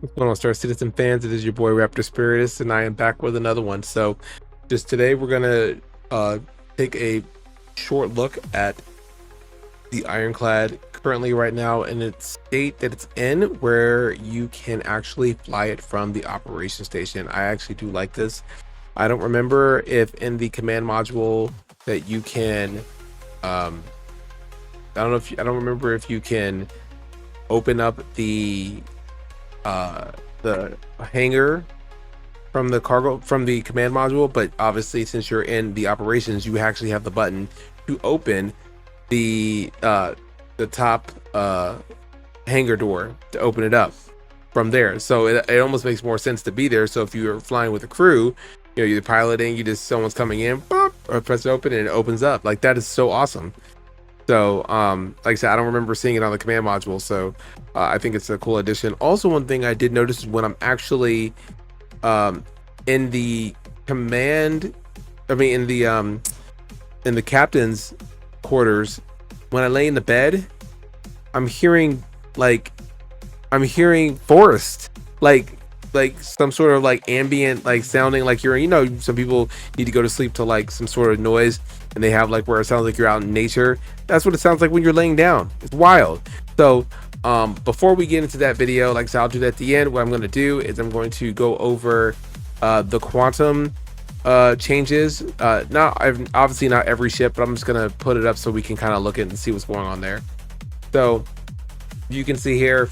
What's going on, Star Citizen fans? It is your boy Raptor Spiritus, and I am back with another one. So, just today, we're gonna take a short look at the Ironclad currently right now in its state that it's in, where you can actually fly it from the operation station. I actually do like this. I don't remember if in the command module that you can. I don't remember if you can open up the hangar from the command module, but obviously since you're in the operations, you actually have the button to open the top hangar door to open it up from there. So it almost makes more sense to be there. So if you're flying with a crew, you're piloting, someone's coming in, boop, or press it open and it opens up. Like, that is so awesome. So like I said, I don't remember seeing it on the command module, so I think it's a cool addition. Also, one thing I did notice is when I'm actually in the command, in the captain's quarters, when I lay in the bed, I'm hearing forest, like some sort of like ambient, like sounding like you're, some people need to go to sleep to like some sort of noise, and they have like where it sounds like you're out in nature. That's what it sounds like when you're laying down. It's wild. So before we get into that video, like I said, I'll do that at the end. What I'm going to do is I'm going to go over the quantum changes. Obviously not every ship, but I'm just going to put it up so we can kind of look at it and see what's going on there. So you can see here,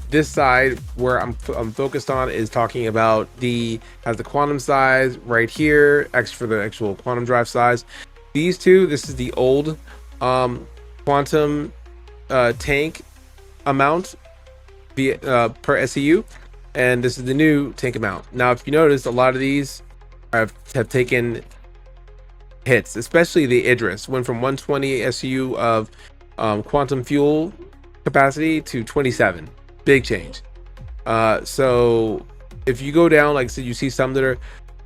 this side where I'm focused on is talking about has the quantum size right here, X for the actual quantum drive size. These two, this is the old quantum tank amount per SEU, and this is the new tank amount. Now, if you notice, a lot of these have taken hits, especially the Idris went from 120 SEU of quantum fuel capacity to 27. Big change. So if you go down, like I said, you see some that are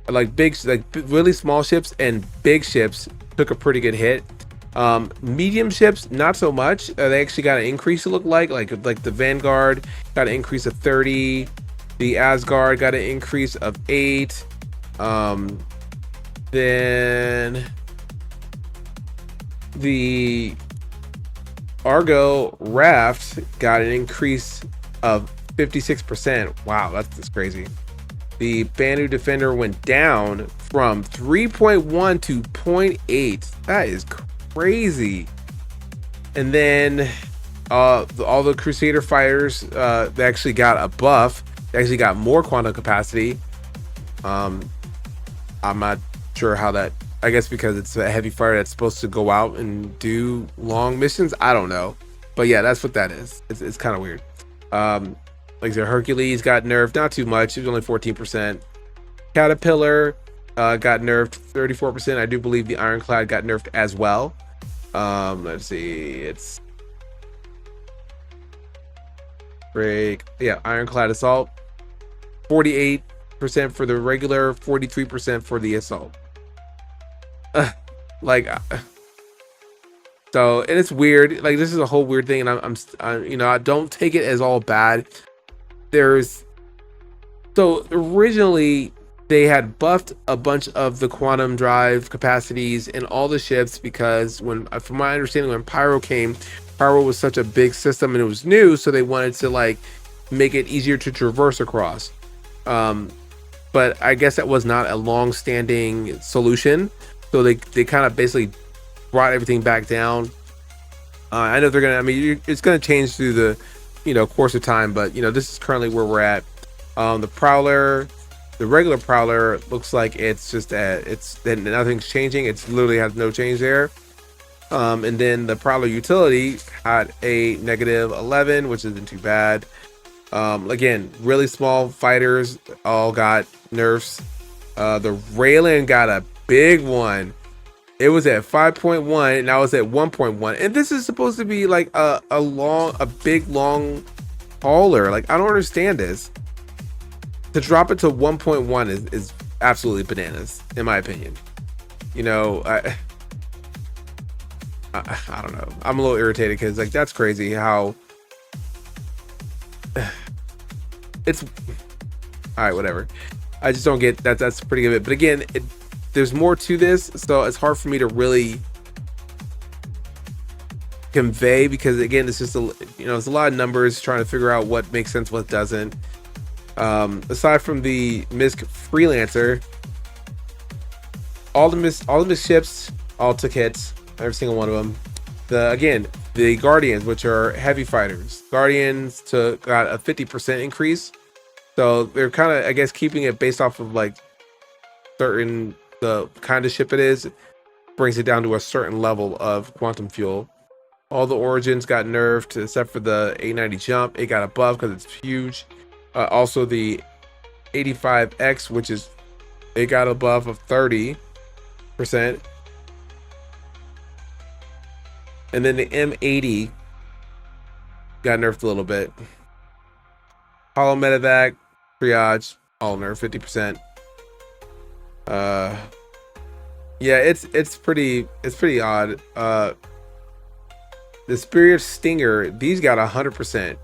like really small ships, and big ships took a pretty good hit. Medium ships, not so much. They actually got an increase, it looked like the Vanguard got an increase of 30, the Asgard got an increase of 8, then the Argo Raft got an increase of 56%. Wow, that's crazy. The Banu Defender went down from 3.1 to 0.8. That is crazy. And then all the Crusader fighters, they actually got a buff. They actually got more quantum capacity. I'm not sure how that, I guess because it's a heavy fighter that's supposed to go out and do long missions. I don't know, but yeah, that's what that is. It's kind of weird. Like I said, Hercules got nerfed, not too much. It was only 14%. Caterpillar got nerfed 34%. I do believe the Ironclad got nerfed as well. Let's see, it's break. Yeah, Ironclad Assault, 48% for the regular, 43% for the assault. So, and it's weird. Like, this is a whole weird thing, and I don't take it as all bad. So originally they had buffed a bunch of the quantum drive capacities in all the ships, because from my understanding, when Pyro came, Pyro was such a big system and it was new, so they wanted to like make it easier to traverse across. But I guess that was not a long-standing solution, so they kind of basically brought everything back down. I know it's gonna change through the course of time, but this is currently where we're at. The Prowler, the regular Prowler, looks like it's just nothing's changing. It's literally has no change there. And then the Prowler utility had a -11, which isn't too bad. Again, really small fighters all got nerfs. The Raylan got a big one. It was at 5.1, and now it's at 1.1. And this is supposed to be like a big long hauler. Like, I don't understand this. To drop it to 1.1 is absolutely bananas, in my opinion. I don't know. I'm a little irritated because like that's crazy how it's all right, whatever. I just don't get that. That's pretty good. But again, there's more to this, so it's hard for me to really convey, because again, it's just it's a lot of numbers trying to figure out what makes sense, what doesn't. Aside from the MISC freelancer, all the MISC ships all took hits, every single one of them. The Guardians, which are heavy fighters, Guardians got a 50% increase. So they're kind of, I guess, keeping it based off of like certain the kind of ship it is, brings it down to a certain level of quantum fuel. All the Origins got nerfed except for the 890 jump. It got a buff because it's huge. Also the 85X, which is, it got a buff of 30%. And then the M80 got nerfed a little bit. Hollow Medevac, Triage, all nerfed 50%. Yeah, it's pretty odd. The Spirit Stinger, these got 100%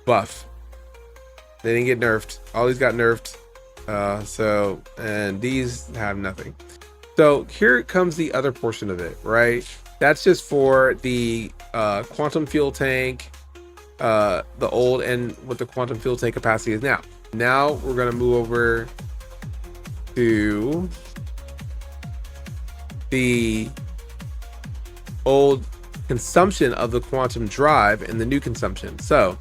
buff. They didn't get nerfed. All these got nerfed. And these have nothing. So here comes the other portion of it, right? That's just for the quantum fuel tank, the old, and what the quantum fuel tank capacity is now. Now we're gonna move over to the old consumption of the quantum drive and the new consumption. So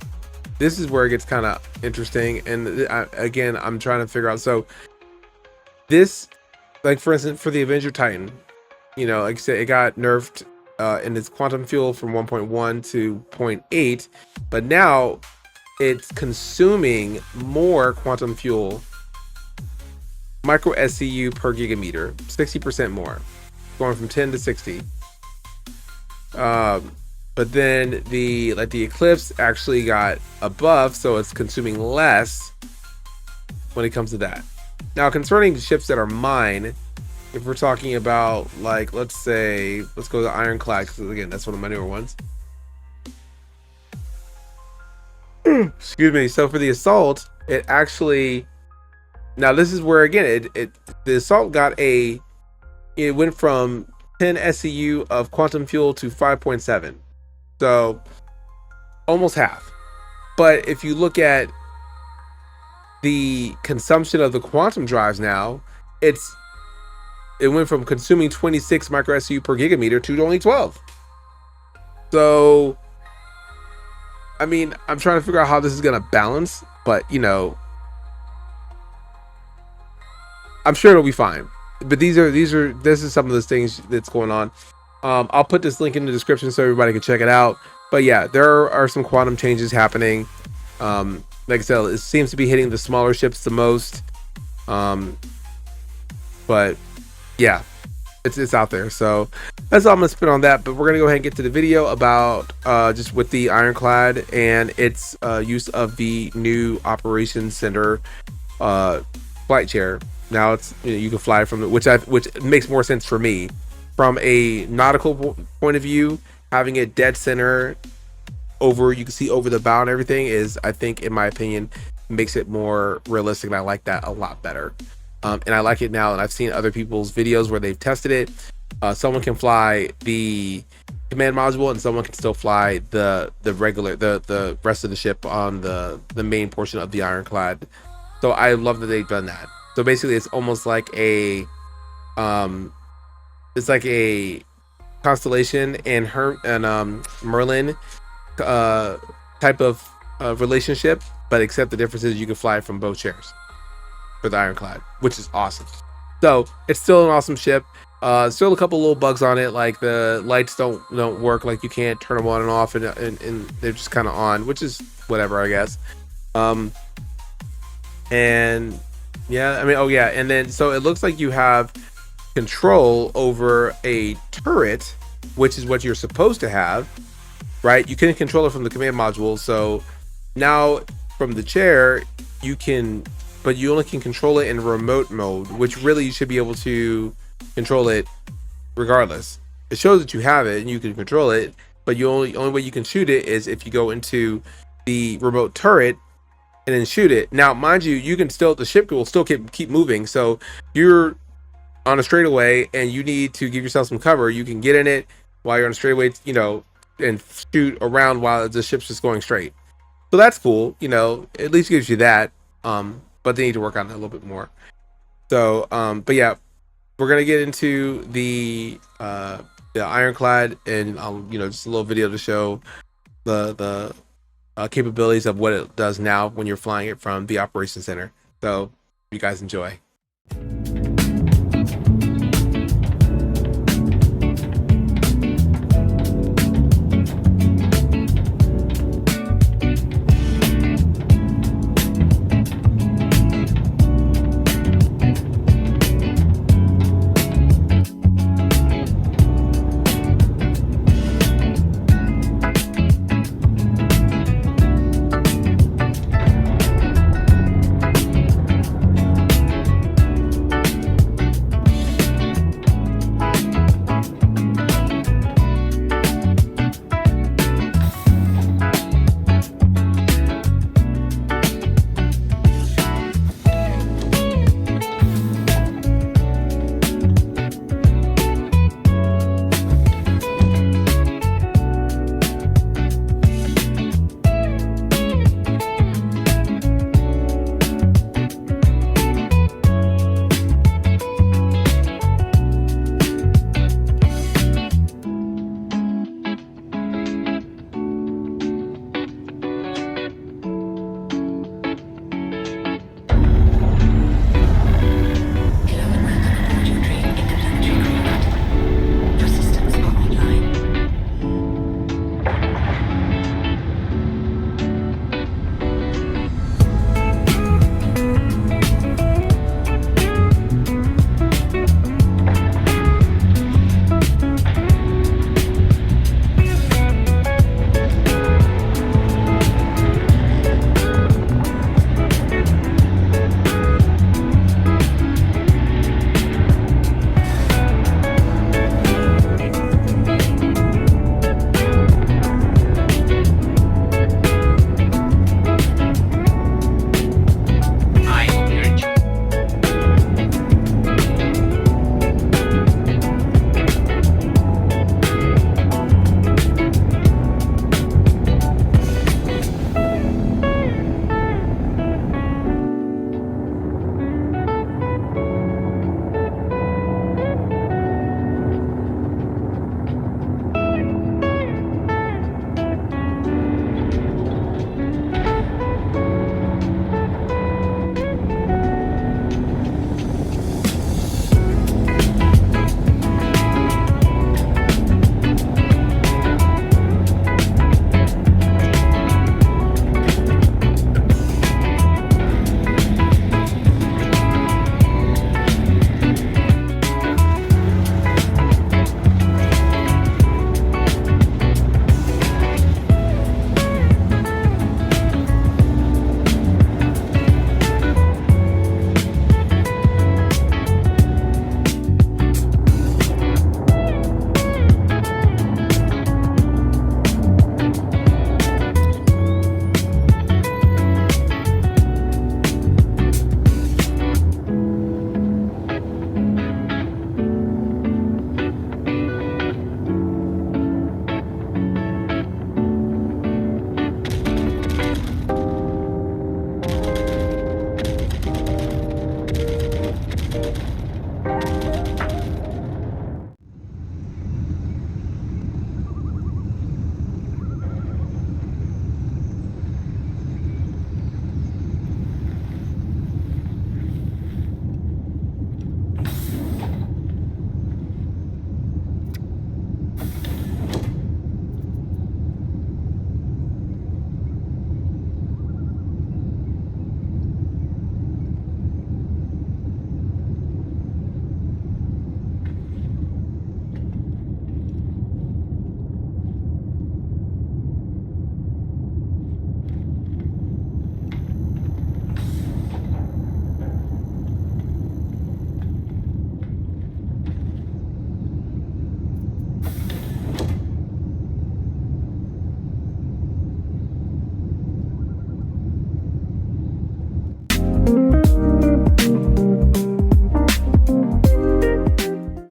this is where it gets kind of interesting. And again, I'm trying to figure out. So this, like for instance, for the Avenger Titan, like I said, it got nerfed in its quantum fuel from 1.1 to 0.8, but now it's consuming more quantum fuel, micro SCU per gigameter, 60% more, going from 10 to 60. But then the Eclipse actually got a buff, so it's consuming less when it comes to that. Now, concerning ships that are mine, if we're talking about, like, let's go to Ironclad, because again, that's one of my newer ones. Excuse me. So for the Assault, it actually, now this is where again the Assault got it went from 10 SCU of quantum fuel to 5.7, so almost half. But if you look at the consumption of the quantum drives now, it went from consuming 26 micro SCU per gigameter to only 12. So I mean, I'm trying to figure out how this is gonna balance, but I'm sure it'll be fine. But this is some of those things that's going on. I'll put this link in the description so everybody can check it out. But yeah, there are some quantum changes happening. Like I said, it seems to be hitting the smaller ships the most. But yeah, it's out there. So that's all I'm gonna spit on that. But we're gonna go ahead and get to the video about just with the Ironclad and its use of the new operations center flight chair. Now it's you can fly from it, which makes more sense for me from a nautical point of view. Having it dead center over, you can see over the bow and everything, is, I think, in my opinion, makes it more realistic, and I like that a lot better. And I like it now, and I've seen other people's videos where they've tested it. Someone can fly the command module, and someone can still fly the regular the rest of the ship on the main portion of the Ironclad. So I love that they've done that. So basically, it's almost like a Constellation and Merlin type of relationship, but except the difference is you can fly from both chairs for the Ironclad, which is awesome. So it's still an awesome ship. Still a couple little bugs on it, like the lights don't work, like you can't turn them on and off, and they're just kind of on, which is whatever, I guess. And yeah, I mean, oh yeah, and then so it looks like you have control over a turret, which is what you're supposed to have, right? You can control it from the command module. So now from the chair you can, but you only can control it in remote mode, which really you should be able to control it regardless. It shows that you have it and you can control it, but only way you can shoot it is if you go into the remote turret and then shoot it. Now, mind you, you can still the ship will still keep moving. So you're on a straightaway and you need to give yourself some cover. You can get in it while you're on a straightaway, and shoot around while the ship's just going straight. So that's cool. At least gives you that. But they need to work on it a little bit more. So, but yeah, we're gonna get into the Ironclad, and just a little video to show the capabilities of what it does now when you're flying it from the operations center. So you guys enjoy.